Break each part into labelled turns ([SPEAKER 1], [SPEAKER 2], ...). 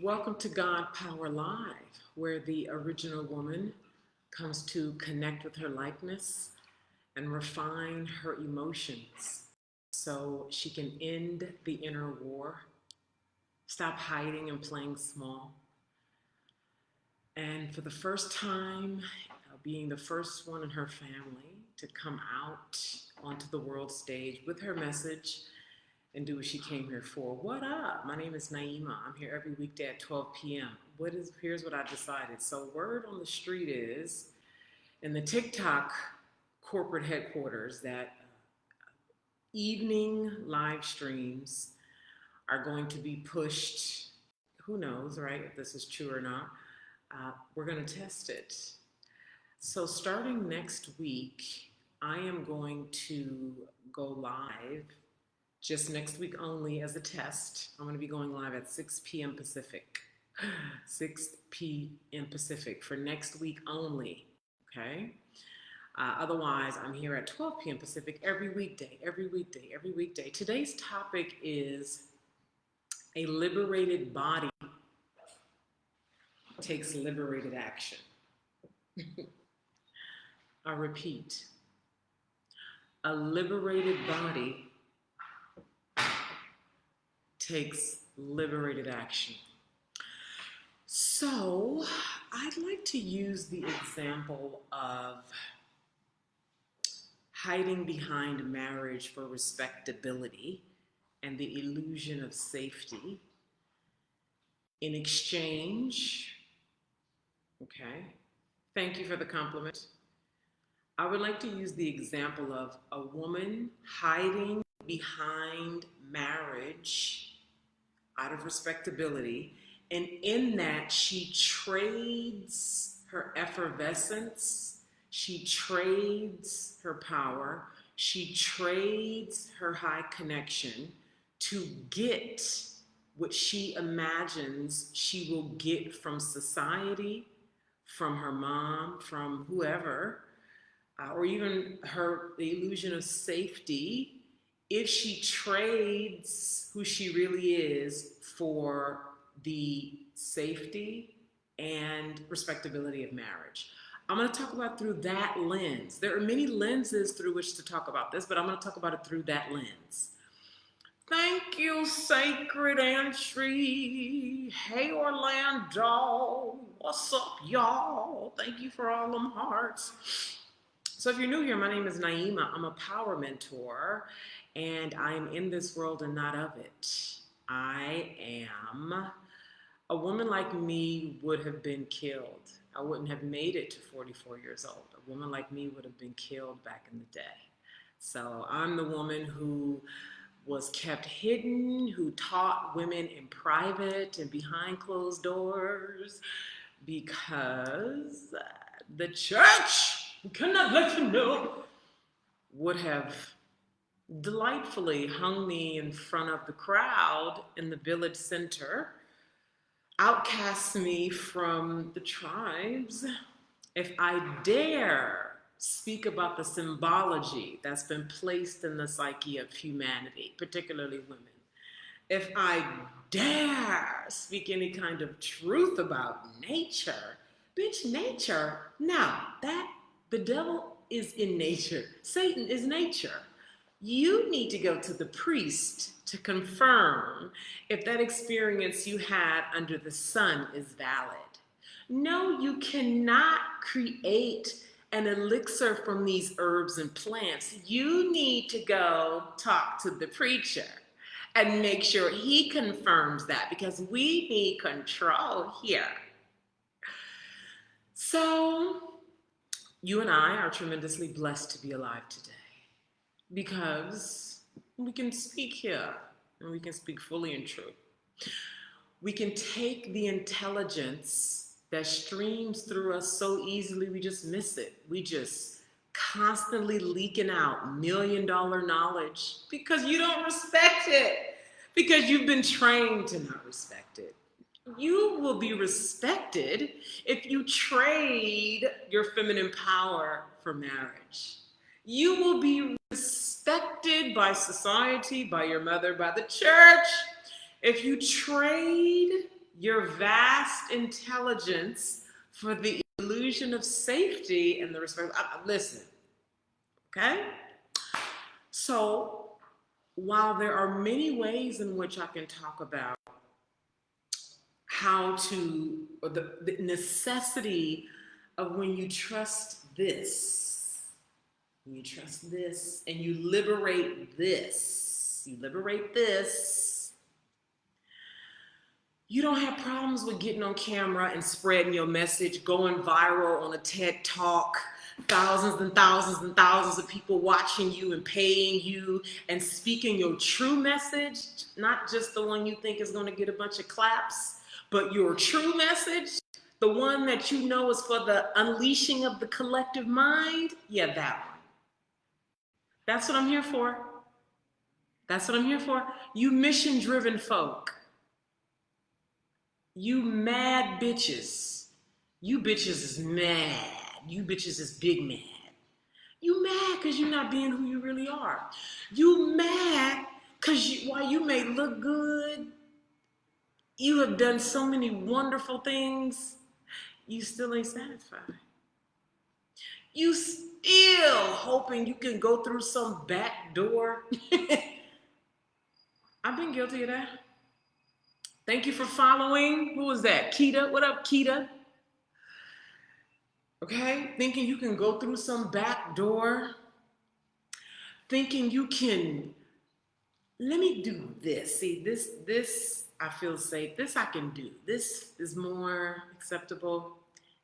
[SPEAKER 1] Welcome to God Power Live, where the original woman comes to connect with her likeness and refine her emotions so she can end the inner war, stop hiding and playing small. And for the first time, being the first one in her family to come out onto the world stage with her message and do what she came here for. What up? My name is Naima. I'm here every weekday at 12 p.m. Here's what I decided. So word on the street is in the TikTok corporate headquarters that evening live streams are going to be pushed. Who knows, right? If this is true or not. We're going to test it. So starting next week, I am going to go live just next week only as a test. I'm going to be going live at 6 p.m. Pacific. 6 p.m. Pacific for next week only. Okay? Otherwise, I'm here at 12 p.m. Pacific every weekday, every weekday, every weekday. Today's topic is a liberated body takes liberated action. I repeat, a liberated body takes liberated action. So I'd like to use the example of hiding behind marriage for respectability and the illusion of safety in exchange. Okay, thank you for the compliment. I would like to use the example of a woman hiding behind marriage out of respectability, and in that she trades her effervescence, she trades her power, she trades her high connection to get what she imagines she will get from society, from her mom, from whoever, or even the illusion of safety, if she trades who she really is for the safety and respectability of marriage. I'm going to talk about through that lens. There are many lenses through which to talk about this, but I'm going to talk about it through that lens. Thank you, Sacred Entry. Hey, Orlando. What's up, y'all? Thank you for all them hearts. So if you're new here, my name is Naima. I'm a power mentor, and I am in this world and not of it. I am a woman like me would have been killed. I wouldn't have made it to 44 years old. A woman like me would have been killed back in the day. So I'm the woman who was kept hidden, who taught women in private and behind closed doors because the church, cannot let you know, would have delightfully hung me in front of the crowd in the village center, outcast me from the tribes, if I dare speak about the symbology that's been placed in the psyche of humanity, particularly women. If I dare speak any kind of truth about nature, bitch, nature, now that the devil is in nature, Satan is nature. You need to go to the priest to confirm if that experience you had under the sun is valid. No, you cannot create an elixir from these herbs and plants. You need to go talk to the preacher and make sure he confirms that, because we need control here. So you and I are tremendously blessed to be alive today, because we can speak here and we can speak fully and true. We can take the intelligence that streams through us so easily, we just miss it. We just constantly leaking out $1 million knowledge because you don't respect it, because you've been trained to not respect it. You will be respected if you trade your feminine power for marriage. You will be respected by society, by your mother, by the church, if you trade your vast intelligence for the illusion of safety and the respect. Listen, okay? So while there are many ways in which I can talk about how to, or the necessity of when you trust this, and you liberate this, you don't have problems with getting on camera and spreading your message, going viral on a TED Talk, thousands and thousands and thousands of people watching you and paying you and speaking your true message, not just the one you think is going to get a bunch of claps, but your true message, the one that you know is for the unleashing of the collective mind. Yeah, that one. That's what I'm here for. You mission-driven folk. You mad bitches. You bitches is mad. You bitches is big mad. You mad because you're not being who you really are. You mad because while you may look good, you have done so many wonderful things, you still ain't satisfied. You still hoping you can go through some back door. I've been guilty of that. Thank you for following. Who was that? Keita. What up, Keita? Okay, thinking you can go through some back door. Thinking you can, let me do this. See, this I feel safe. This I can do. This is more acceptable,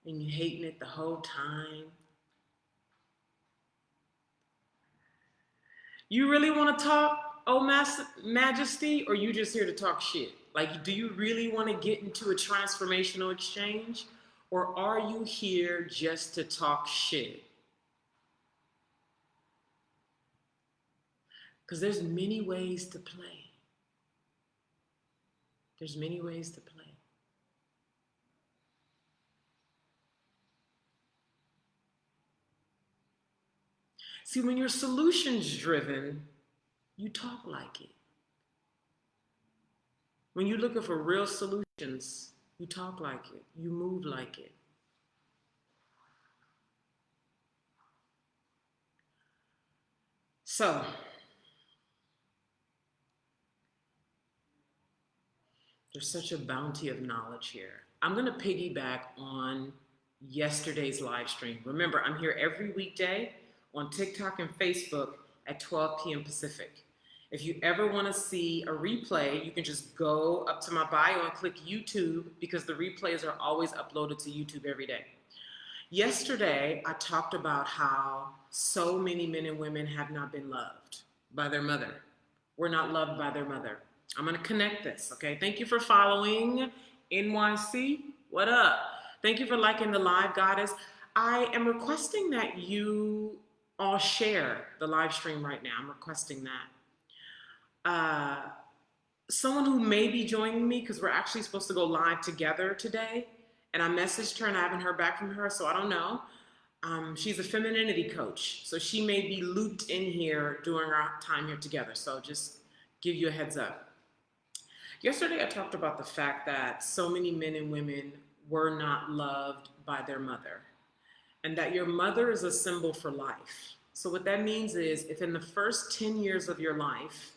[SPEAKER 1] and you hating it the whole time. You really want to talk, oh majesty, or you just here to talk shit? Like, do you really want to get into a transformational exchange, or are you here just to talk shit? Because there's many ways to play. There's many ways to play. See, when you're solutions driven, you talk like it. When you're looking for real solutions, you talk like it. You move like it. So, there's such a bounty of knowledge here. I'm going to piggyback on yesterday's live stream. Remember, I'm here every weekday on TikTok and Facebook at 12 p.m. Pacific. If you ever want to see a replay, you can just go up to my bio and click YouTube, because the replays are always uploaded to YouTube every day. Yesterday, I talked about how so many men and women have not been loved by their mother. We're not loved by their mother. I'm going to connect this, okay? Thank you for following NYC. What up? Thank you for liking the live, goddess. I am requesting that you all share the live stream right now. I'm requesting that. Someone who may be joining me, because we're actually supposed to go live together today, and I messaged her and I haven't heard back from her, so I don't know. She's a femininity coach, so she may be looped in here during our time here together, so just give you a heads up. Yesterday I talked about the fact that so many men and women were not loved by their mother, and that your mother is a symbol for life. So what that means is, if in the first 10 years of your life,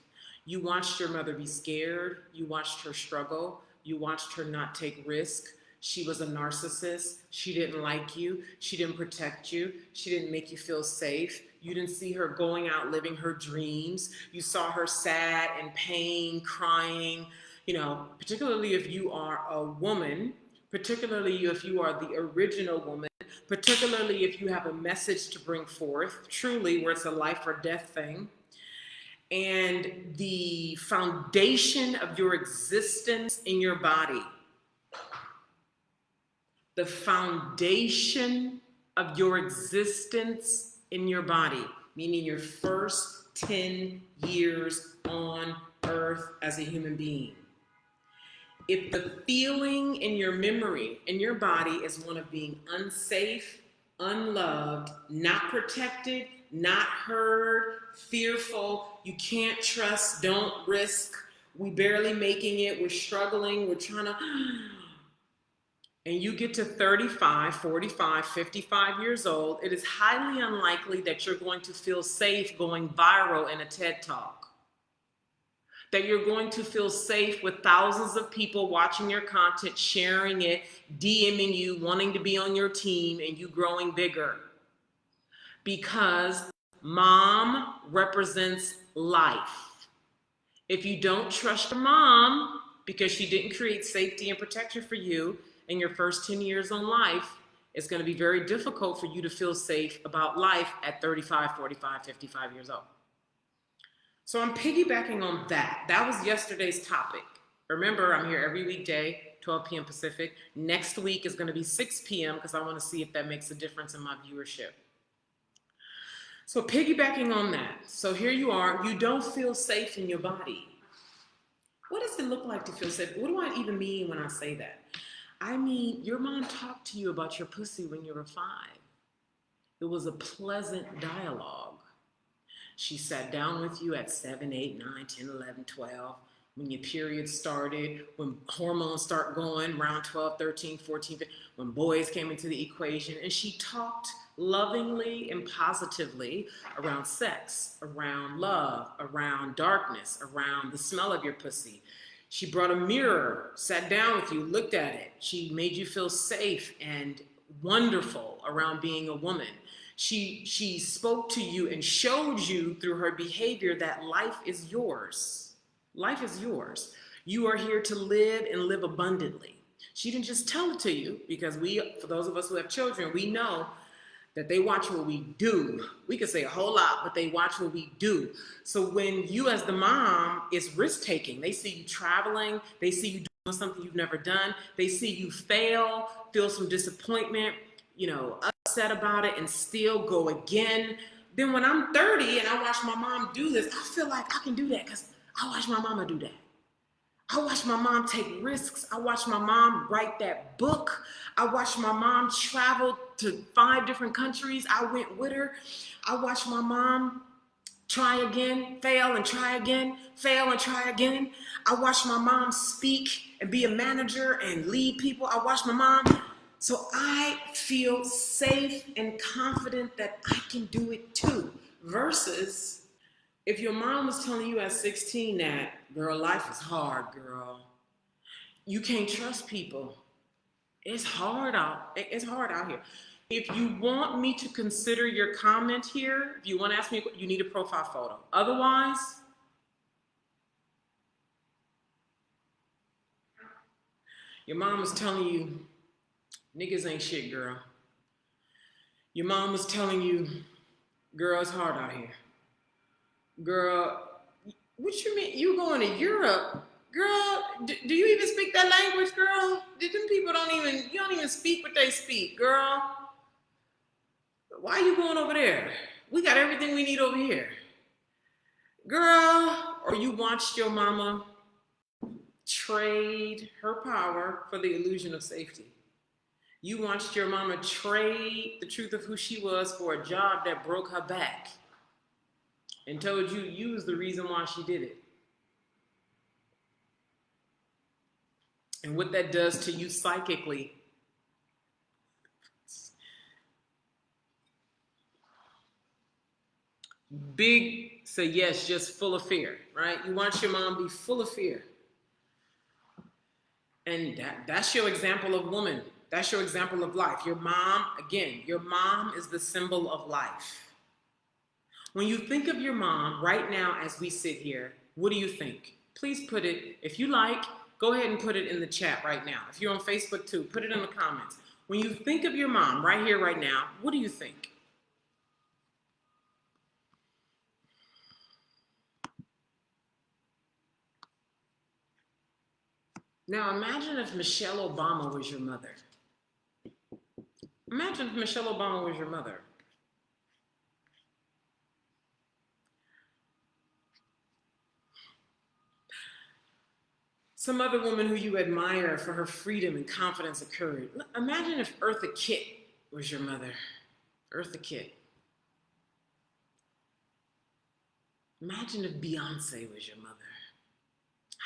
[SPEAKER 1] you watched your mother be scared, you watched her struggle, you watched her not take risk, she was a narcissist, she didn't like you, she didn't protect you, she didn't make you feel safe, you didn't see her going out living her dreams, you saw her sad and pain, crying, you know, particularly if you are a woman, particularly if you are the original woman, particularly if you have a message to bring forth, truly, where it's a life or death thing. And the foundation of your existence in your body, the foundation of your existence in your body, meaning your first 10 years on earth as a human being. If the feeling in your memory, in your body, is one of being unsafe, unloved, not protected, not heard, fearful, you can't trust, don't risk, We barely making it. We're struggling. We're trying to, and you get to 35, 45, 55 years old, it is highly unlikely that you're going to feel safe going viral in a TED Talk. That you're going to feel safe with thousands of people watching your content, sharing it, DMing you, wanting to be on your team, and you growing bigger. Because mom represents life. If you don't trust your mom because she didn't create safety and protection for you in your first 10 years on life, it's going to be very difficult for you to feel safe about life at 35, 45, 55 years old. So I'm piggybacking on that. That was yesterday's topic. Remember, I'm here every weekday, 12 p.m. Pacific. Next week is going to be 6 p.m. because I want to see if that makes a difference in my viewership. So piggybacking on that. So here you are. You don't feel safe in your body. What does it look like to feel safe? What do I even mean when I say that? I mean, your mom talked to you about your pussy when you were 5. It was a pleasant dialogue. She sat down with you at 7, 8, 9, 10, 11, 12, when your period started, when hormones start going, around 12, 13, 14, 15, when boys came into the equation, and she talked lovingly and positively around sex, around love, around darkness, around the smell of your pussy. She brought a mirror, sat down with you, looked at it. She made you feel safe and wonderful around being a woman. She spoke to you and showed you through her behavior that life is yours. Life is yours. You are here to live and live abundantly. She didn't just tell it to you because for those of us who have children, we know that they watch what we do. We could say a whole lot, but they watch what we do. So when you as the mom is risk-taking, they see you traveling, they see you doing something you've never done, they see you fail, feel some disappointment, upset about it and still go again. Then when I'm 30 and I watch my mom do this, I feel like I can do that because I watch my mama do that. I watched my mom take risks. I watched my mom write that book. I watched my mom travel to 5 different countries. I went with her. I watched my mom try again, fail and try again, fail and try again. I watched my mom speak and be a manager and lead people. I watched my mom. So I feel safe and confident that I can do it too. Versus if your mom was telling you at 16 that, girl, life is hard, girl. You can't trust people. It's hard out here. If you want me to consider your comment here, if you want to ask me, you need a profile photo. Otherwise, your mom was telling you, niggas ain't shit, girl. Your mom was telling you, girl, it's hard out here. Girl, what you mean? You going to Europe? Girl, do you even speak that language, girl? Them people you don't even speak what they speak, girl. Why are you going over there? We got everything we need over here. Girl, or you watched your mama trade her power for the illusion of safety. You watched your mama trade the truth of who she was for a job that broke her back and told you was the reason why she did it. And what that does to you psychically. Big, say yes, just full of fear, right? You watch your mom be full of fear. And that's your example of woman. That's your example of life. Your mom, again, your mom is the symbol of life. When you think of your mom right now as we sit here, what do you think? Please put it, if you like, go ahead and put it in the chat right now. If you're on Facebook too, put it in the comments. When you think of your mom right here, right now, what do you think? Now imagine if Michelle Obama was your mother. Imagine if Michelle Obama was your mother. Some other woman who you admire for her freedom and confidence and courage. Imagine if Eartha Kitt was your mother. Eartha Kitt. Imagine if Beyonce was your mother.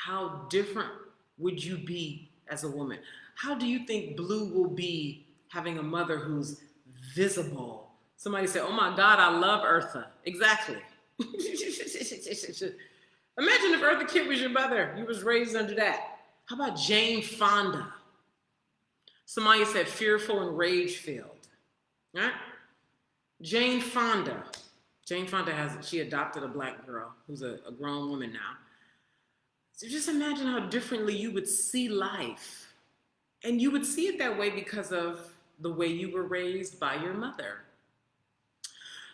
[SPEAKER 1] How different would you be as a woman? How do you think Blue will be having a mother who's visible? Somebody said, oh my God, I love Eartha. Exactly. Imagine if Eartha Kitt was your mother. You was raised under that. How about Jane Fonda? Somebody said fearful and rage-filled. Right? Jane Fonda. Jane Fonda she adopted a black girl who's a grown woman now. So just imagine how differently you would see life. And you would see it that way because of the way you were raised by your mother.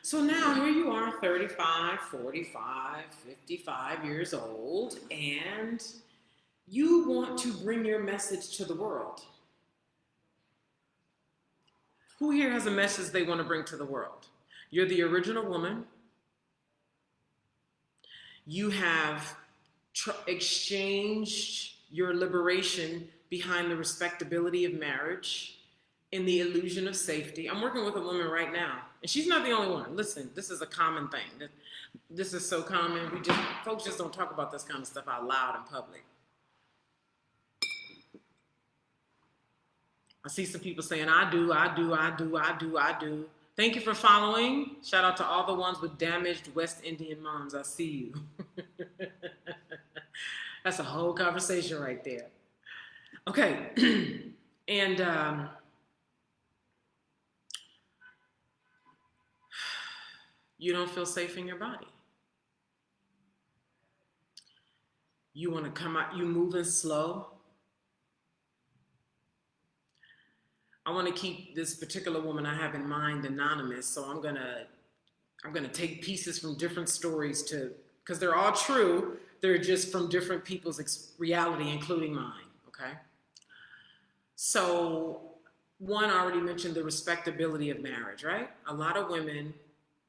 [SPEAKER 1] So now here you are, 35, 45, 55 years old, and you want to bring your message to the world. Who here has a message they want to bring to the world? You're the original woman. You have exchanged your liberation behind the respectability of marriage in the illusion of safety. I'm working with a woman right now, and she's not the only one. Listen, this is a common thing. This is so common. Folks just don't talk about this kind of stuff out loud in public. I see some people saying, I do. Thank you for following. Shout out to all the ones with damaged West Indian moms. I see you. That's a whole conversation right there. Okay. And you don't feel safe in your body. You want to come out, you moving slow. I want to keep this particular woman I have in mind anonymous, so I'm gonna take pieces from different stories because they're all true. They're just from different people's reality, including mine. Okay. So one, I already mentioned the respectability of marriage, right? A lot of women,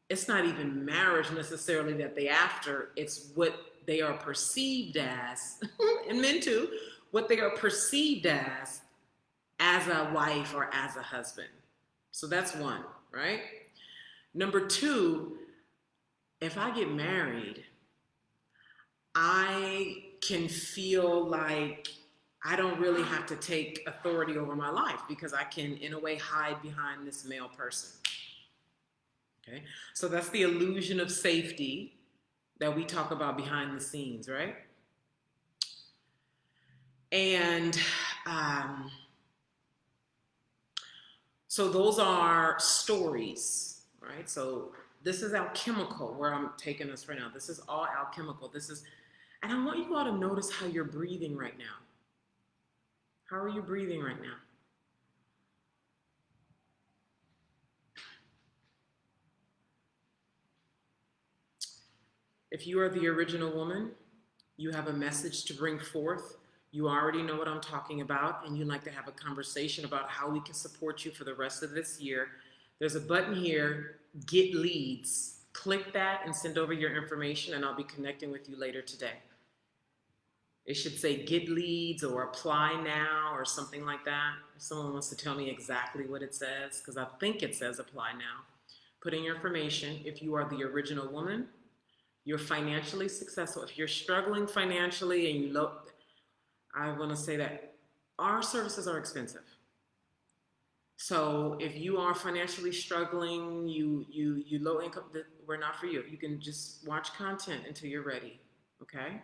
[SPEAKER 1] it's not even marriage necessarily that they after. It's what they are perceived as, and men too, what they are perceived as a wife or as a husband. So that's one, right? Number two, if I get married, I can feel like I don't really have to take authority over my life because I can, in a way, hide behind this male person. Okay? So that's the illusion of safety that we talk about behind the scenes, right? And so those are stories, right? So this is alchemical where I'm taking us right now. This is all alchemical. And I want you all to notice how you're breathing right now. How are you breathing right now? If you are the original woman, you have a message to bring forth. You already know what I'm talking about, and you'd like to have a conversation about how we can support you for the rest of this year. There's a button here, Get Leads. Click that and send over your information, and I'll be connecting with you later today. It should say Get Leads or Apply Now or something like that. If someone wants to tell me exactly what it says, because I think it says Apply Now. Put in your information. If you are the original woman, you're financially successful. If you're struggling financially and I want to say that our services are expensive. So if you are financially struggling, you low income, we're not for you. You can just watch content until you're ready, okay?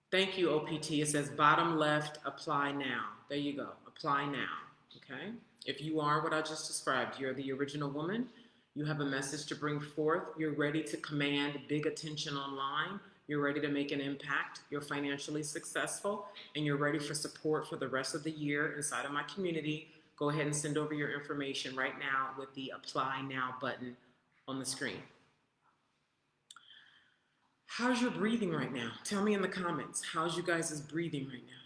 [SPEAKER 1] Thank you, OPT. It says bottom left, apply now. There you go, apply now, okay? If you are what I just described, you're the original woman, you have a message to bring forth, you're ready to command big attention online, you're ready to make an impact, you're financially successful, and you're ready for support for the rest of the year inside of my community, go ahead and send over your information right now with the Apply Now button on the screen. How's your breathing right now? Tell me in the comments, how's you guys' breathing right now?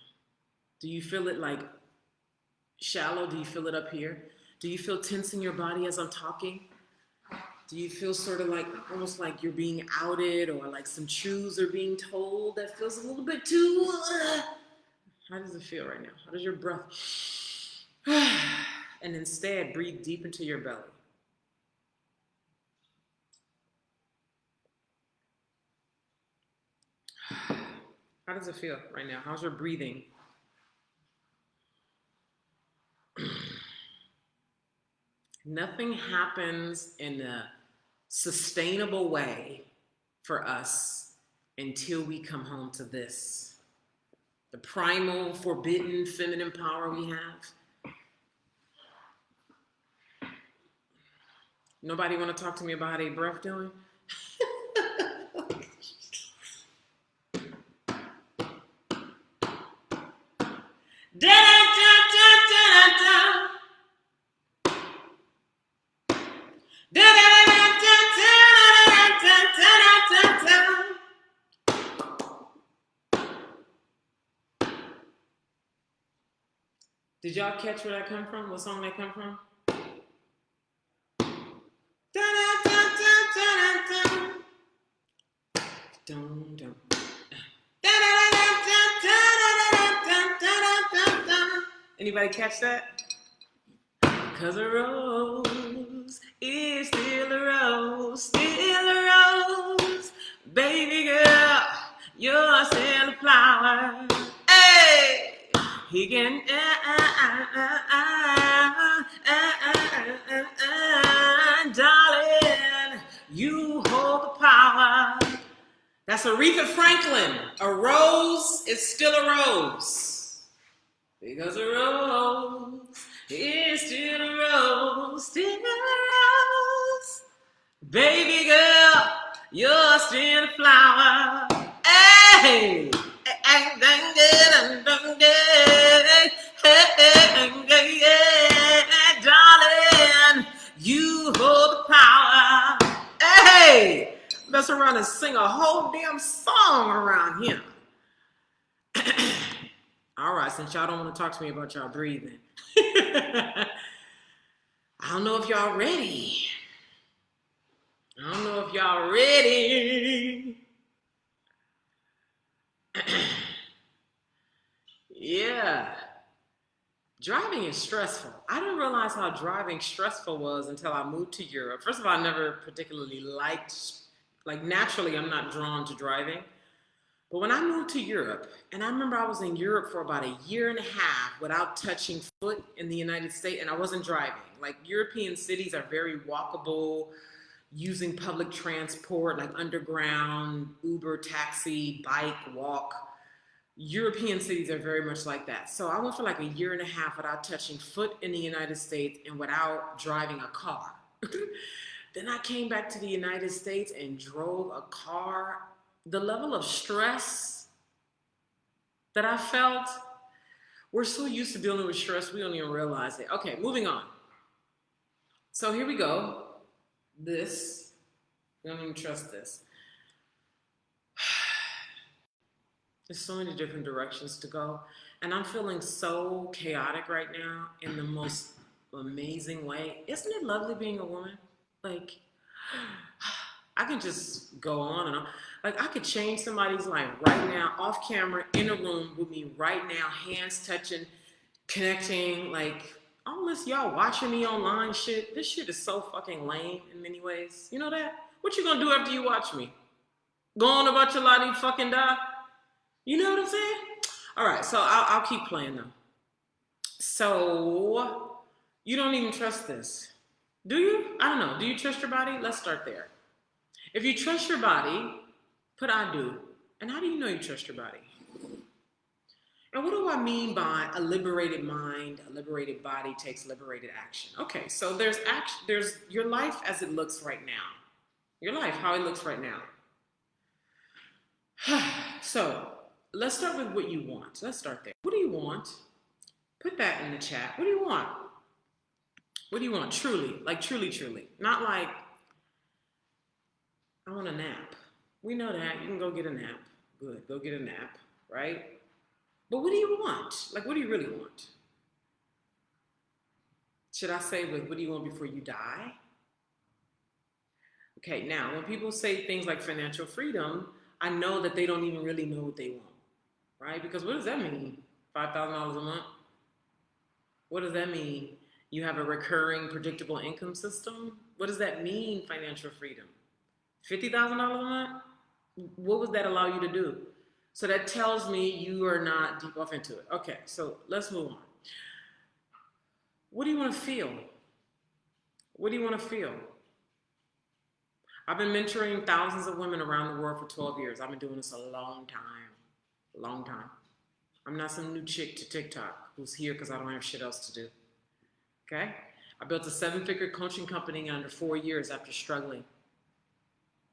[SPEAKER 1] Do you feel it like shallow? Do you feel it up here? Do you feel tense in your body as I'm talking? Do you feel sort of like, almost like you're being outed or like some truths are being told that feels a little bit too, how does it feel right now? How does your breath, and instead breathe deep into your belly. How does it feel right now? How's your breathing? Nothing happens in a sustainable way for us until we come home to this. The primal, forbidden, feminine power we have. Nobody want to talk to me about how they breath doing? Did y'all catch where that come from? What song that come from? Anybody catch that? 'Cause a rose is still a rose, still a rose. Baby girl, you're still a flower. Hey, he can, darling, you hold the power. That's Aretha Franklin. A rose is still a rose. Because a rose is still a rose, still a rose. Baby girl, you're still a flower. Hey! Darling, you hold the power. Hey! Mess around and sing a whole damn song around here. All right, since y'all don't want to talk to me about y'all breathing. I don't know if y'all ready. I don't know if y'all ready. Yeah. Driving is stressful. I didn't realize how driving stressful was until I moved to Europe. First of all, I never particularly naturally, I'm not drawn to driving. But when I moved to Europe, and I remember I was in Europe for about a year and a half without touching foot in the United States, and I wasn't driving. Like, European cities are very walkable, using public transport, like underground, Uber, taxi, bike, walk. European cities are very much like that. So I went for like a year and a half without touching foot in the United States and without driving a car. Then I came back to the United States and drove a car. The level of stress that I felt, we're so used to dealing with stress, we don't even realize it. Okay, moving on. So here we go. This, we don't even trust this. There's so many different directions to go. And I'm feeling so chaotic right now in the most amazing way. Isn't it lovely being a woman? Like, I can just go on and on. Like, I could change somebody's life right now, off camera, in a room with me right now, hands touching, connecting. Like, all this y'all watching me online shit, this shit is so fucking lame in many ways. You know that? What you gonna do after you watch me? Go on about your life, fucking die? You know what I'm saying? All right, so I'll keep playing though. So, you don't even trust this. Do you? I don't know. Do you trust your body? Let's start there. If you trust your body, put I do. And how do you know you trust your body? And what do I mean by a liberated mind, a liberated body takes liberated action? Okay, so there's your life as it looks right now. Your life, how it looks right now. So, let's start with what you want. Let's start there. What do you want? Put that in the chat. What do you want? What do you want? Truly, like truly, truly. Not like, I want a nap. We know that. You can go get a nap. Good, go get a nap, right? But what do you want? Like, what do you really want? Should I say with what do you want before you die? Okay, now, when people say things like financial freedom, I know that they don't even really know what they want, right? Because what does that mean? $5,000 a month? What does that mean? You have a recurring, predictable income system? What does that mean, financial freedom? $50,000 a month? What would that allow you to do? So that tells me you are not deep off into it. Okay, so let's move on. What do you want to feel? What do you want to feel? I've been mentoring thousands of women around the world for 12 years. I've been doing this a long time. Long time. I'm not some new chick to TikTok who's here because I don't have shit else to do. Okay? I built a 7-figure coaching company in under 4 years after struggling.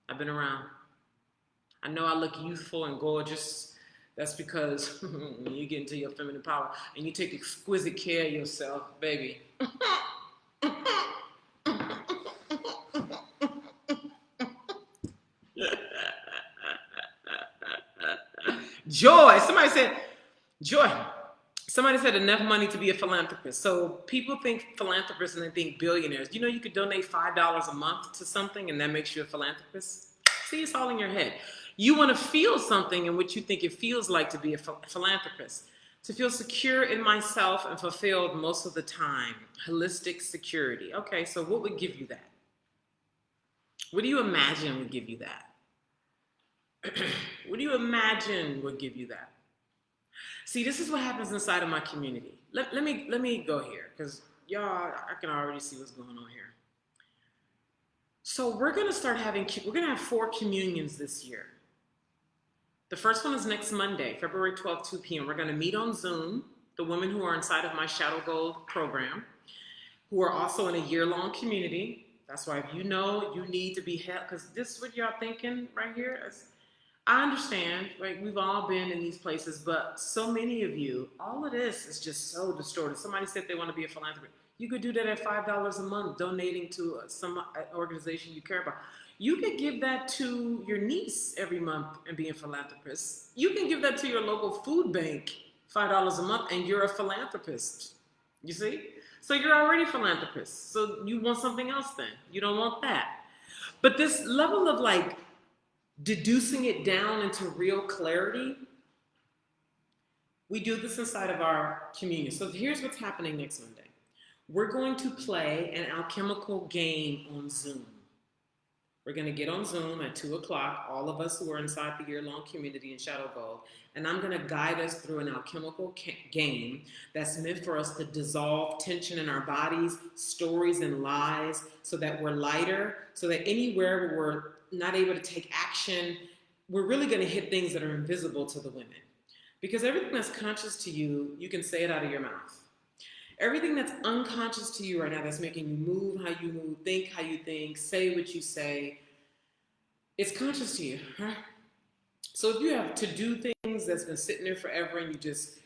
[SPEAKER 1] I've been around. I know I look youthful and gorgeous. That's because when you get into your feminine power and you take exquisite care of yourself, baby. Joy. Somebody said, joy. Somebody said enough money to be a philanthropist. So people think philanthropists and they think billionaires. You know you could donate $5 a month to something and that makes you a philanthropist? See, it's all in your head. You want to feel something in which you think it feels like to be a philanthropist. To feel secure in myself and fulfilled most of the time. Holistic security. Okay, so what would give you that? What do you imagine would give you that? What do you imagine would give you that? See, this is what happens inside of my community. Let me go here because y'all, I can already see what's going on here. So we're gonna have 4 communions this year. The first one is next Monday, February 12th, 2 p.m. We're gonna meet on Zoom, the women who are inside of my Shadow Gold program, who are also in a year-long community. That's why if you know you need to be helped, because this is what y'all thinking right here. I understand, right? We've all been in these places, but so many of you, all of this is just so distorted. Somebody said they want to be a philanthropist. You could do that at $5 a month, donating to some organization you care about. You could give that to your niece every month and be a philanthropist. You can give that to your local food bank, $5 a month, and you're a philanthropist. You see? So you're already a philanthropist. So you want something else then. You don't want that. But this level of like, deducing it down into real clarity, we do this inside of our communion. So here's what's happening next Monday. We're going to play an alchemical game on Zoom. We're going to get on Zoom at 2 o'clock, all of us who are inside the year-long community in Shadow Gold, and I'm going to guide us through an alchemical game that's meant for us to dissolve tension in our bodies, stories and lies, so that we're lighter, so that anywhere where we're not able to take action, we're really going to hit things that are invisible to the women. Because everything that's conscious to you, you can say it out of your mouth. Everything that's unconscious to you right now, that's making you move how you move, think how you think, say what you say, it's conscious to you, right? So if you have to-do things that's been sitting there forever and you just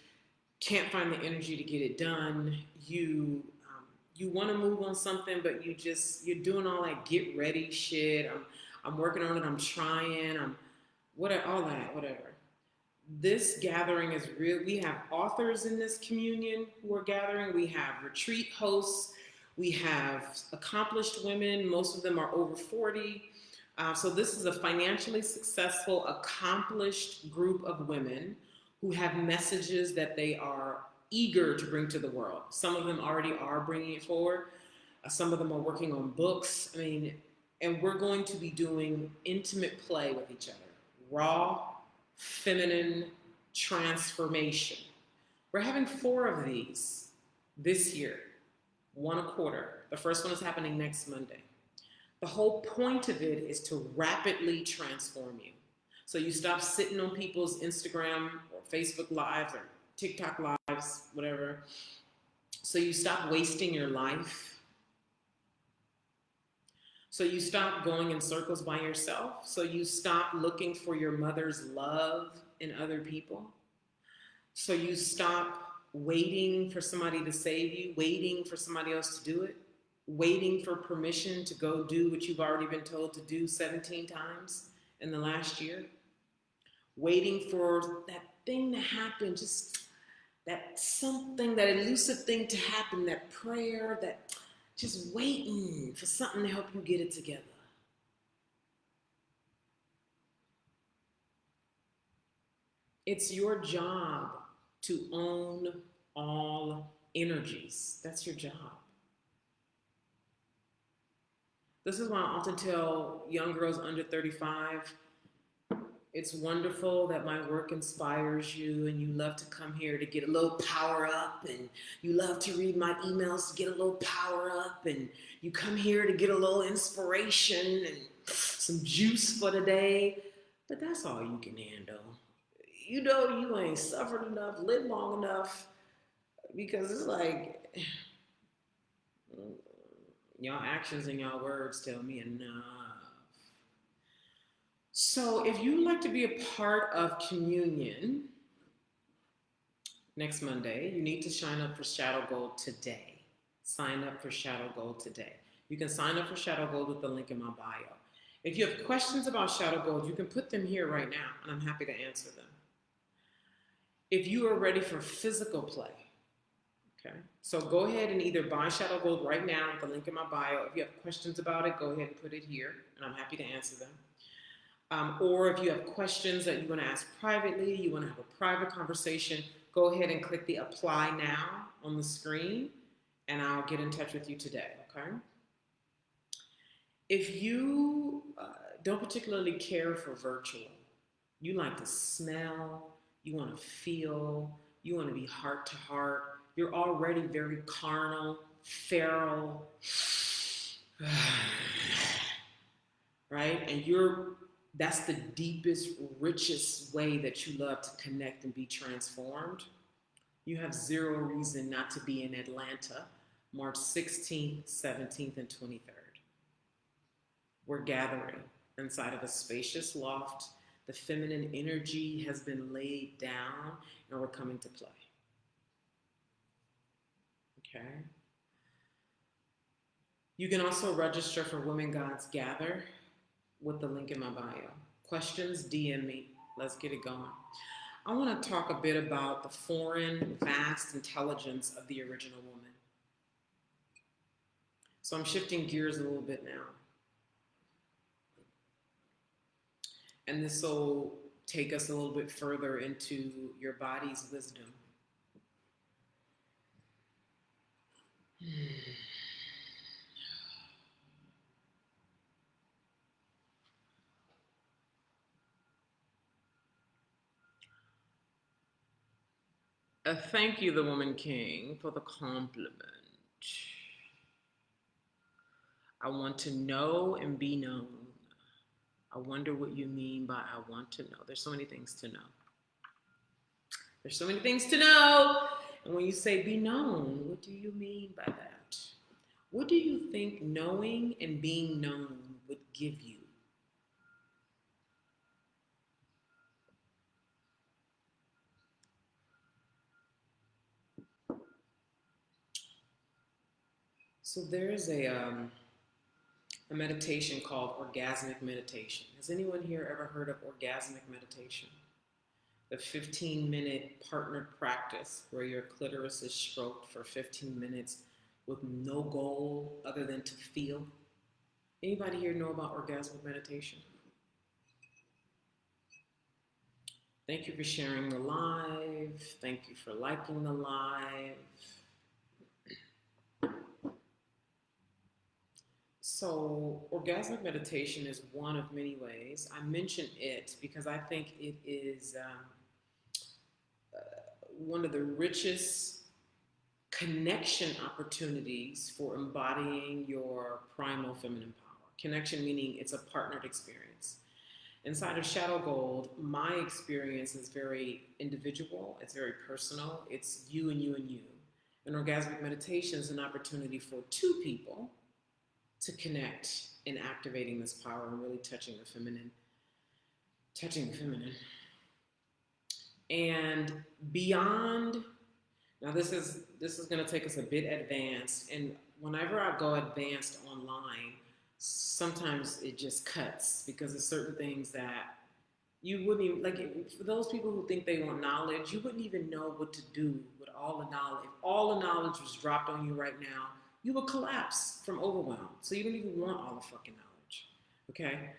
[SPEAKER 1] can't find the energy to get it done, you want to move on something, but you're doing all that get ready shit. I'm working on it, I'm trying, all that, whatever. This gathering is real. We have authors in this communion who are gathering. We have retreat hosts. We have accomplished women. Most of them are over 40. So this is a financially successful, accomplished group of women who have messages that they are eager to bring to the world. Some of them already are bringing it forward. Some of them are working on books. And we're going to be doing intimate play with each other. Raw, feminine transformation. We're having 4 of these this year, 1 a quarter. The first one is happening next Monday. The whole point of it is to rapidly transform you. So you stop sitting on people's Instagram or Facebook lives or TikTok lives, whatever. So you stop wasting your life. So you stop going in circles by yourself. So you stop looking for your mother's love in other people. So you stop waiting for somebody to save you, waiting for somebody else to do it, waiting for permission to go do what you've already been told to do 17 times in the last year, waiting for that thing to happen, just that something, that elusive thing to happen, that prayer, that just waiting for something to help you get it together. It's your job to own all energies. That's your job. This is why I often tell young girls under 35, It's wonderful that my work inspires you and you love to come here to get a little power up, and you love to read my emails to get a little power up, and you come here to get a little inspiration and some juice for the day. But that's all you can handle. You know you ain't suffered enough, lived long enough, because it's like y'all actions and y'all words tell me enough. So if you would like to be a part of communion next Monday, you need to sign up for Shadow Gold today. Sign up for Shadow Gold today. You can sign up for Shadow Gold with the link in my bio. If you have questions about Shadow Gold, you can put them here right now, and I'm happy to answer them. If you are ready for physical play, okay, so go ahead and either buy Shadow Gold right now with the link in my bio. If you have questions about it, go ahead and put it here, and I'm happy to answer them. Or if you have questions that you want to ask privately, you want to have a private conversation, go ahead and click the apply now on the screen, and I'll get in touch with you today, okay? If you don't particularly care for virtual, you like to smell, you want to feel, you want to be heart to heart, you're already very carnal, feral, right? And that's the deepest, richest way that you love to connect and be transformed. You have zero reason not to be in Atlanta, March 16th, 17th, and 23rd. We're gathering inside of a spacious loft. The feminine energy has been laid down, and we're coming to play. Okay? You can also register for Women Gods Gather with the link in my bio. Questions, DM me. Let's get it going. I want to talk a bit about the foreign, vast intelligence of the original woman. So I'm shifting gears a little bit now. And this will take us a little bit further into your body's wisdom. Thank you, the Woman King, for the compliment. I want to know and be known. I wonder what you mean by I want to know. There's so many things to know. There's so many things to know. And when you say be known, what do you mean by that? What do you think knowing and being known would give you? So there's a meditation called orgasmic meditation. Has anyone here ever heard of orgasmic meditation? The 15-minute partnered practice where your clitoris is stroked for 15 minutes with no goal other than to feel. Anybody here know about orgasmic meditation? Thank you for sharing the live. Thank you for liking the live. So orgasmic meditation is one of many ways. I mention it because I think it is one of the richest connection opportunities for embodying your primal feminine power. Connection meaning it's a partnered experience. Inside of Shadow Gold, my experience is very individual, it's very personal, it's you and you and you. And orgasmic meditation is an opportunity for two people to connect in activating this power and really touching the feminine. And beyond, now this is going to take us a bit advanced, and whenever I go advanced online, sometimes it just cuts because there's certain things that you wouldn't even, like for those people who think they want knowledge, you wouldn't even know what to do with all the knowledge. If all the knowledge was dropped on you right now, you will collapse from overwhelm. So you don't even want all the fucking knowledge, okay?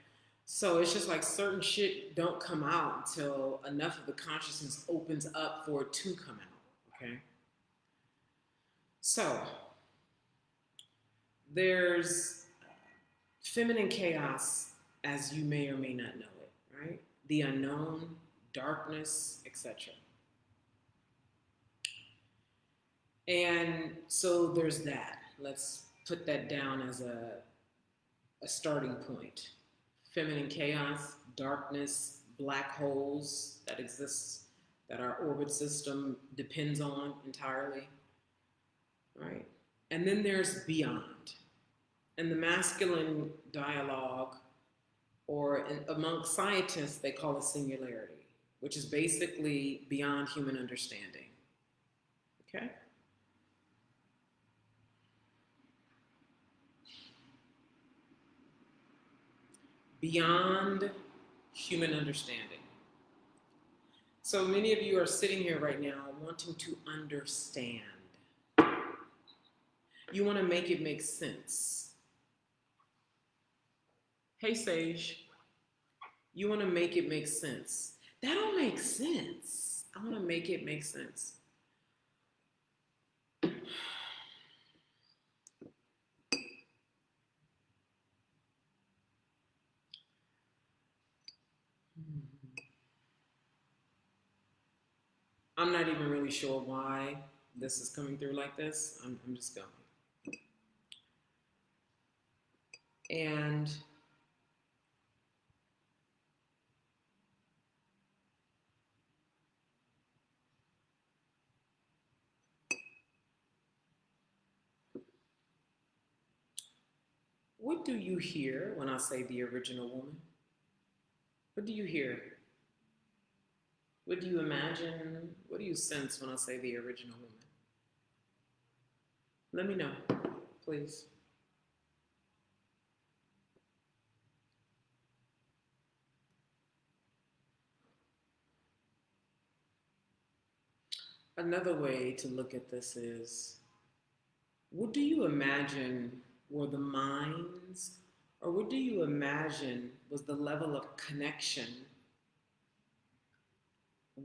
[SPEAKER 1] So it's just like certain shit don't come out until enough of the consciousness opens up for it to come out, okay? So there's feminine chaos as you may or may not know it, right? the unknown, darkness, etc. And so there's that. Let's put that down as a starting point. Feminine chaos, darkness, black holes that exist, that our orbit system depends on entirely, right? And then there's beyond. And the masculine dialogue, or among scientists, they call it singularity, which is basically beyond human understanding. Okay? Beyond human understanding. So many of you are sitting here right now wanting to understand. You want to make it make sense. Hey, Sage, you want to make it make sense. That don't make sense. I want to make it make sense. I'm not even really sure why this is coming through like this. I'm just going. And what do you hear when I say the original woman? What do you hear? What do you imagine? What do you sense when I say the original woman? Let me know, please. Another way to look at this is, what do you imagine were the minds, or what do you imagine was the level of connection?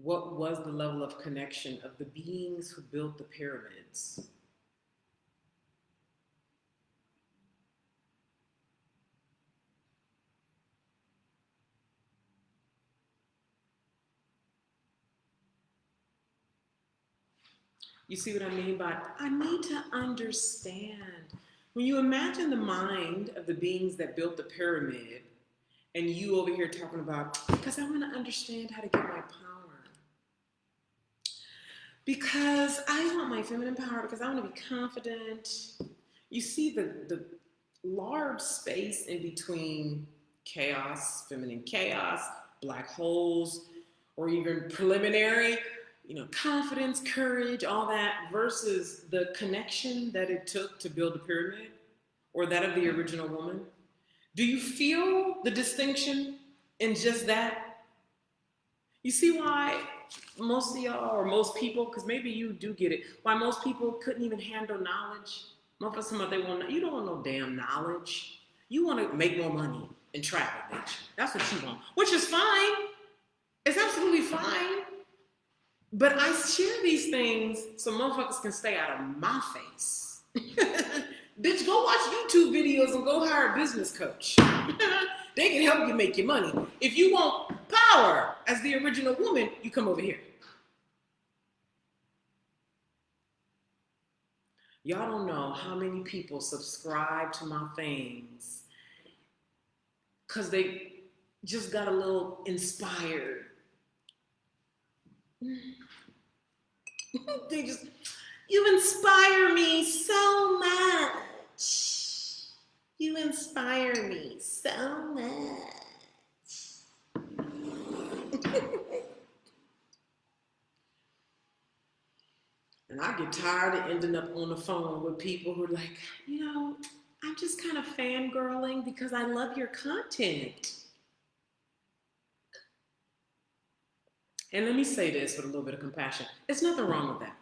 [SPEAKER 1] What was the level of connection of the beings who built the pyramids? You see what I mean by, I need to understand. When you imagine the mind of the beings that built the pyramid, and you over here talking about, because I want to understand how to get my power. Because I want my feminine power, because I want to be confident. You see the large space in between chaos, feminine chaos, black holes, or even preliminary, confidence, courage, all that, versus the connection that it took to build the pyramid, or that of the original woman. Do you feel the distinction in just that? You see why most of y'all, or most people, because maybe you do get it, why most people couldn't even handle knowledge? You don't want no damn knowledge. You want to make more money and travel, bitch. That's what you want, which is fine. It's absolutely fine. But I share these things so motherfuckers can stay out of my face. Bitch, go watch YouTube videos and go hire a business coach. They can help you make your money. If you want power as the original woman, you come over here. Y'all don't know how many people subscribe to my things because they just got a little inspired. You inspire me so much. You inspire me so much. And I get tired of ending up on the phone with people who are like, I'm just kind of fangirling because I love your content. And let me say this with a little bit of compassion. There's nothing wrong with that.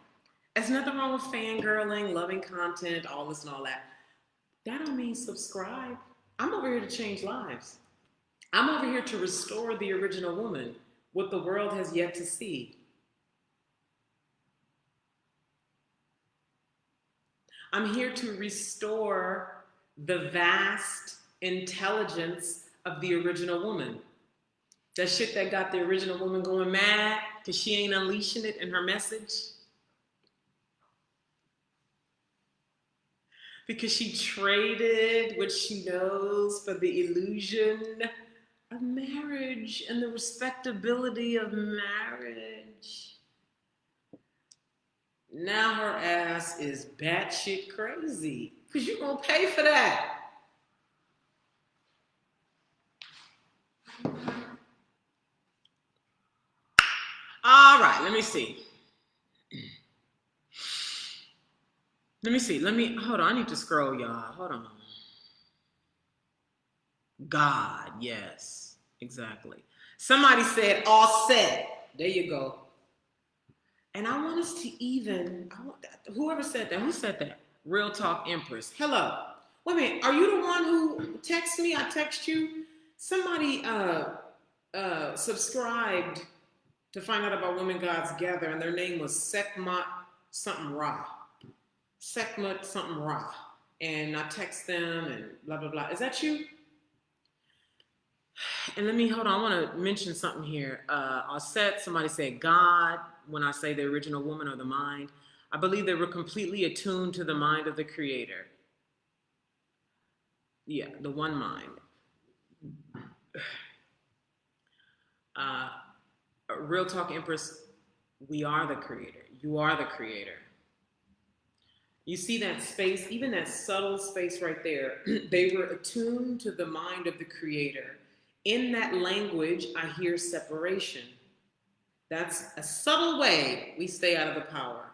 [SPEAKER 1] There's nothing wrong with fangirling, loving content, all this and all that. That don't mean subscribe. I'm over here to change lives. I'm over here to restore the original woman, what the world has yet to see. I'm here to restore the vast intelligence of the original woman. That shit that got the original woman going mad because she ain't unleashing it in her message. Because she traded what she knows for the illusion of marriage and the respectability of marriage. Now her ass is batshit crazy because you're going to pay for that. All right, let me see. Hold on, I need to scroll, y'all. Hold on. God, yes, exactly. Somebody said all set. There you go. And I want us to whoever said that, who said that? Real Talk Empress. Hello. Wait a minute, are you the one who texted me? I text you. Somebody subscribed to find out about Women Gods Gather, and their name was Sekhmet something Ra. Sekhmet something Ra. And I text them and blah, blah, blah. Is that you? And hold on, I want to mention something here. Somebody said God, when I say the original woman or the mind. I believe they were completely attuned to the mind of the Creator. Yeah, the one mind. Real Talk Empress, we are the Creator. You are the Creator. You see that space, even that subtle space right there, they were attuned to the mind of the Creator. In that language, I hear separation. That's a subtle way we stay out of the power.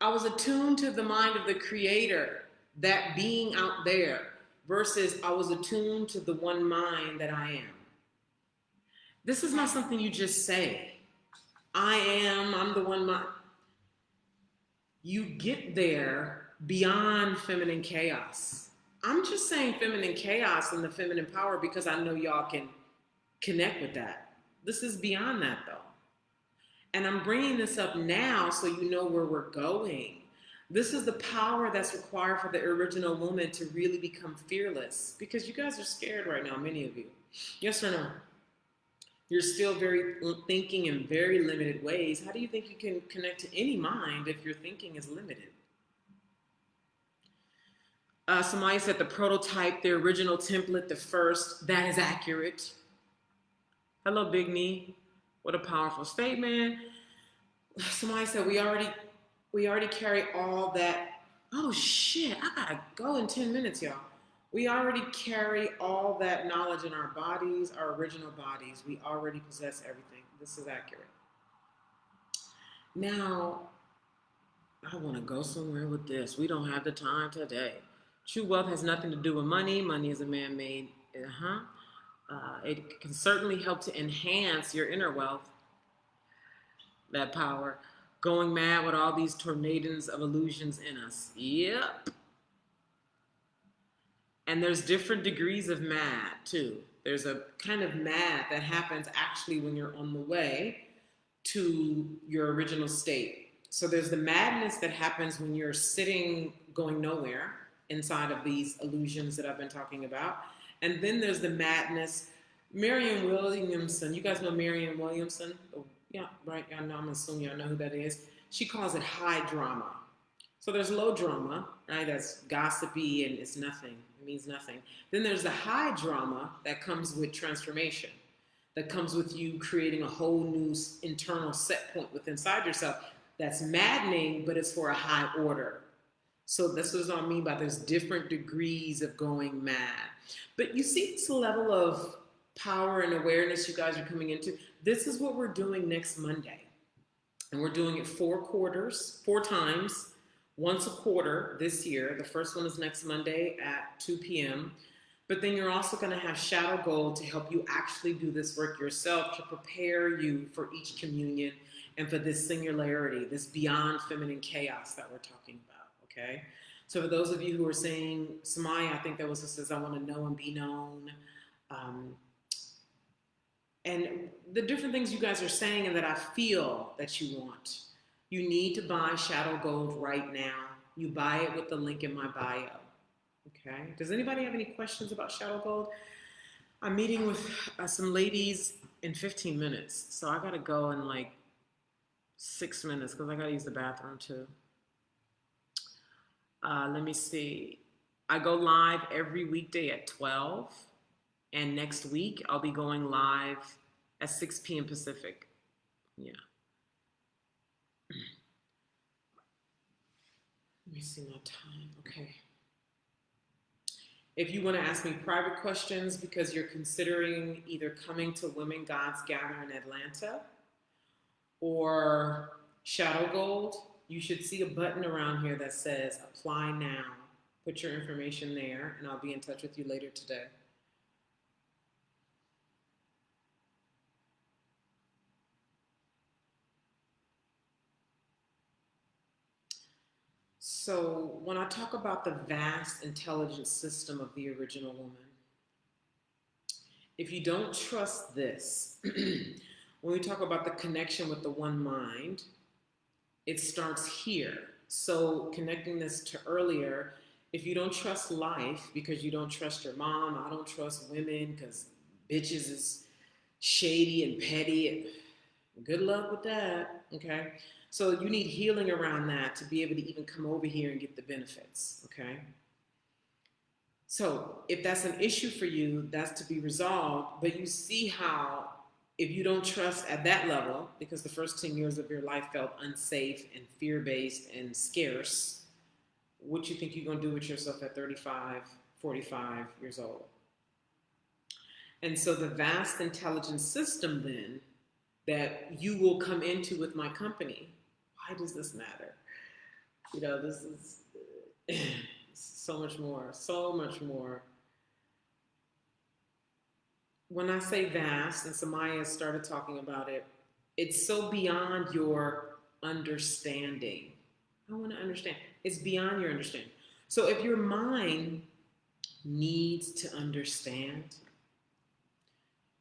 [SPEAKER 1] I was attuned to the mind of the Creator, that being out there, versus I was attuned to the one mind that I am. This is not something you just say. I'm the one mind. You get there beyond feminine chaos. I'm just saying feminine chaos and the feminine power because I know y'all can connect with that. This is beyond that though. And I'm bringing this up now so you know where we're going. This is the power that's required for the original woman to really become fearless, because you guys are scared right now, many of you. Yes or no? You're still thinking in very limited ways. How do you think you can connect to any mind if your thinking is limited? Somebody said the prototype, the original template, the first, that is accurate. Hello, Big Knee. What a powerful statement. Somebody said we already carry all that. Oh shit, I gotta go in 10 minutes, y'all. We already carry all that knowledge in our bodies, our original bodies. We already possess everything. This is accurate. Now, I want to go somewhere with this. We don't have the time today. True wealth has nothing to do with money. Money is a man-made. It can certainly help to enhance your inner wealth, that power. Going mad with all these tornadoes of illusions in us. Yep. And there's different degrees of mad, too. There's a kind of mad that happens actually when you're on the way to your original state. So there's the madness that happens when you're sitting, going nowhere, inside of these illusions that I've been talking about. And then there's the madness. Marianne Williamson, you guys know Marianne Williamson? Oh, yeah, right, I know, I'm assuming y'all know who that is. She calls it high drama. So there's low drama, right? That's gossipy and it's nothing. It means nothing. Then there's the high drama that comes with transformation, that comes with you creating a whole new internal set point within inside yourself. That's maddening, but it's for a high order. So this is what I mean by there's different degrees of going mad. But you see this level of power and awareness you guys are coming into. This is what we're doing next Monday. And we're doing it 4 quarters, 4 times, once a quarter this year. The first one is next Monday at 2 p.m. But then you're also going to have Shadow Gold to help you actually do this work yourself, to prepare you for each communion and for this singularity, this beyond feminine chaos that we're talking about, okay? So for those of you who are saying, Samaya, I think that was what says, I want to know and be known. And the different things you guys are saying and that I feel that you want. You need to buy Shadow Gold right now. You buy it with the link in my bio, okay? Does anybody have any questions about Shadow Gold? I'm meeting with some ladies in 15 minutes. So I got to go in like 6 minutes because I got to use the bathroom too. Let me see. I go live every weekday at 12. And next week, I'll be going live at 6 p.m. Pacific. Yeah. Let me see my time. Okay. If you want to ask me private questions because you're considering either coming to Women Gods Gather in Atlanta or Shadow Gold, you should see a button around here that says apply now. Put your information there and I'll be in touch with you later today. So when I talk about the vast intelligence system of the original woman, if you don't trust this, when we talk about the connection with the one mind, it starts here. So connecting this to earlier, if you don't trust life because you don't trust your mom, I don't trust women because bitches is shady and petty. Good luck with that, okay? So you need healing around that to be able to even come over here and get the benefits, okay? So if that's an issue for you, that's to be resolved, but you see how if you don't trust at that level, because the first 10 years of your life felt unsafe and fear-based and scarce, what you think you're gonna do with yourself at 35, 45 years old? And so the vast intelligence system then that you will come into with my company, why does this matter? You know, this is so much more, so much more. When I say vast, and Samaya started talking about it, it's so beyond your understanding. I want to understand. It's beyond your understanding. So if your mind needs to understand,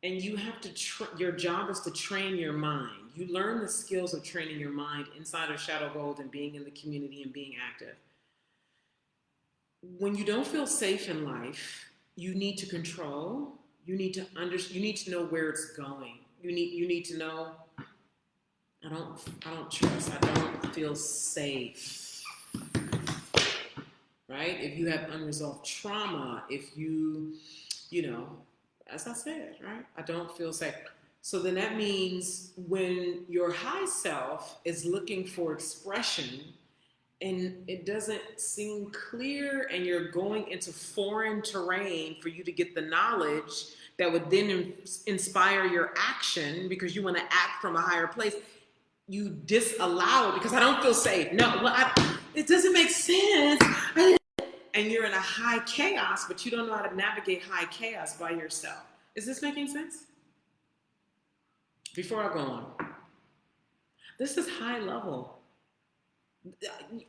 [SPEAKER 1] and you have to, your job is to train your mind. You learn the skills of training your mind inside of Shadow Gold and being in the community and being active. When you don't feel safe in life, you need to control. You need to you need to know where it's going. You need to know, I don't trust, I don't feel safe. Right? If you have unresolved trauma, if you know, as I said, right? I don't feel safe. So then that means when your high self is looking for expression and it doesn't seem clear and you're going into foreign terrain for you to get the knowledge that would then inspire your action because you want to act from a higher place, you disallow it because I don't feel safe. No, well, it doesn't make sense. And you're in a high chaos, but you don't know how to navigate high chaos by yourself. Is this making sense? Before I go on, this is high level.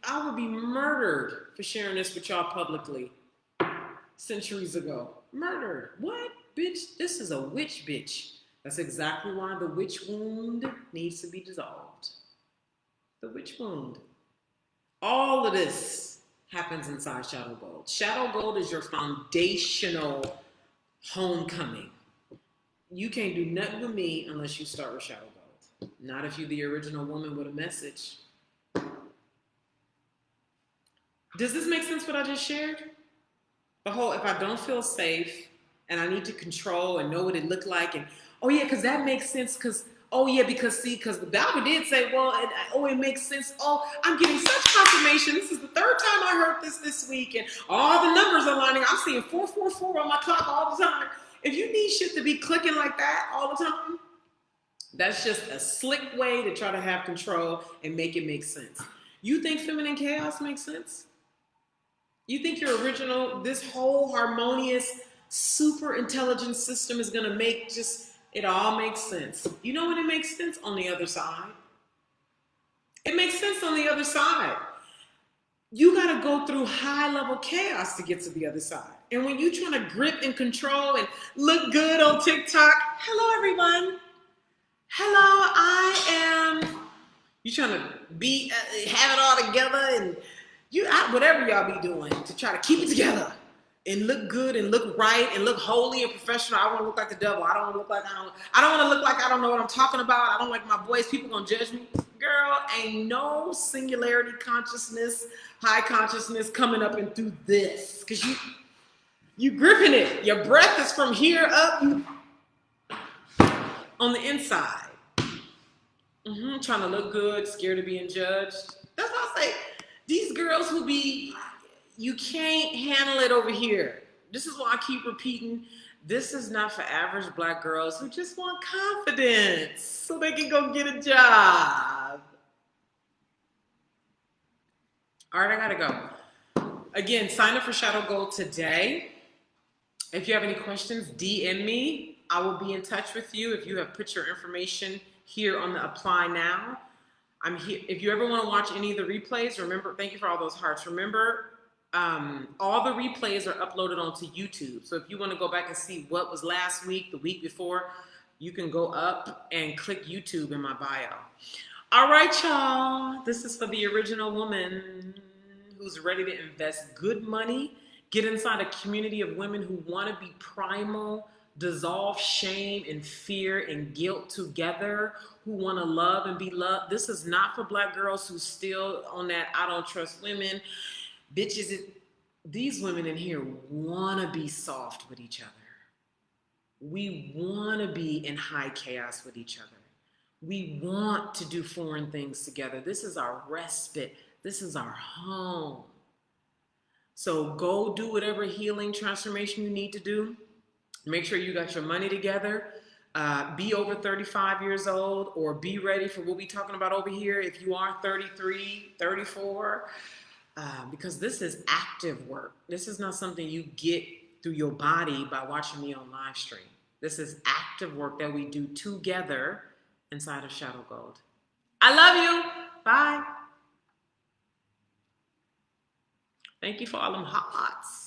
[SPEAKER 1] I would be murdered for sharing this with y'all publicly centuries ago. Murdered. What? Bitch, this is a witch bitch. That's exactly why the witch wound needs to be dissolved. The witch wound. All of this happens inside Shadow Gold. Shadow Gold is your foundational homecoming. You can't do nothing with me unless you start with Shadow Gold. Not if you're the original woman with a message. Does this make sense what I just shared? The whole, if I don't feel safe and I need to control and know what it looked like, and oh yeah, because that makes sense, because oh yeah, because the Bible did say, well, it makes sense. Oh, I'm getting such confirmation. This is the third time I heard this week, and all the numbers are lining. I'm seeing 444 on my clock all the time. If you need shit to be clicking like that all the time, that's just a slick way to try to have control and make it make sense. You think feminine chaos makes sense? You think your original, this whole harmonious, super intelligent system is gonna make it all makes sense. You know when it makes sense? On the other side. It makes sense on the other side. You gotta go through high level chaos to get to the other side. And when you're trying to grip and control and look good on TikTok, hello everyone. Hello, I am, you trying to have it all together and whatever y'all be doing to try to keep it together. and look good and look right and look holy and professional. I want to look like the devil. I don't want to look like I don't want to look like I don't know what I'm talking about. I don't like my voice. People gonna judge me. Girl, ain't no singularity consciousness, high consciousness coming up and through this. Cause you gripping it. Your breath is from here up on the inside. Trying to look good, scared of being judged. That's why I say these girls who be, you can't handle it over here. This is why I keep repeating, this is not for average Black girls who just want confidence so they can go get a job. All right, I gotta go. Again, sign up for Shadow Gold today. If you have any questions, DM me. I will be in touch with you if you have put your information here on the apply now. I'm here. If you ever want to watch any of the replays, remember, thank you for all those hearts. Remember, all the replays are uploaded onto YouTube. So if you want to go back and see what was last week, the week before, you can go up and click YouTube in my bio. All right, y'all. This is for the original woman who's ready to invest good money, get inside a community of women who want to be primal, dissolve shame and fear and guilt together, who want to love and be loved. This is not for Black girls who still on that I don't trust women. Bitches, these women in here want to be soft with each other. We want to be in high chaos with each other. We want to do foreign things together. This is our respite. This is our home. So go do whatever healing transformation you need to do. Make sure you got your money together. Be over 35 years old, or be ready for what we're talking about over here if you are 33, 34, because this is active work. This is not something you get through your body by watching me on live stream. This is active work that we do together inside of Shadow Gold. I love you. Bye. Thank you for all them hearts.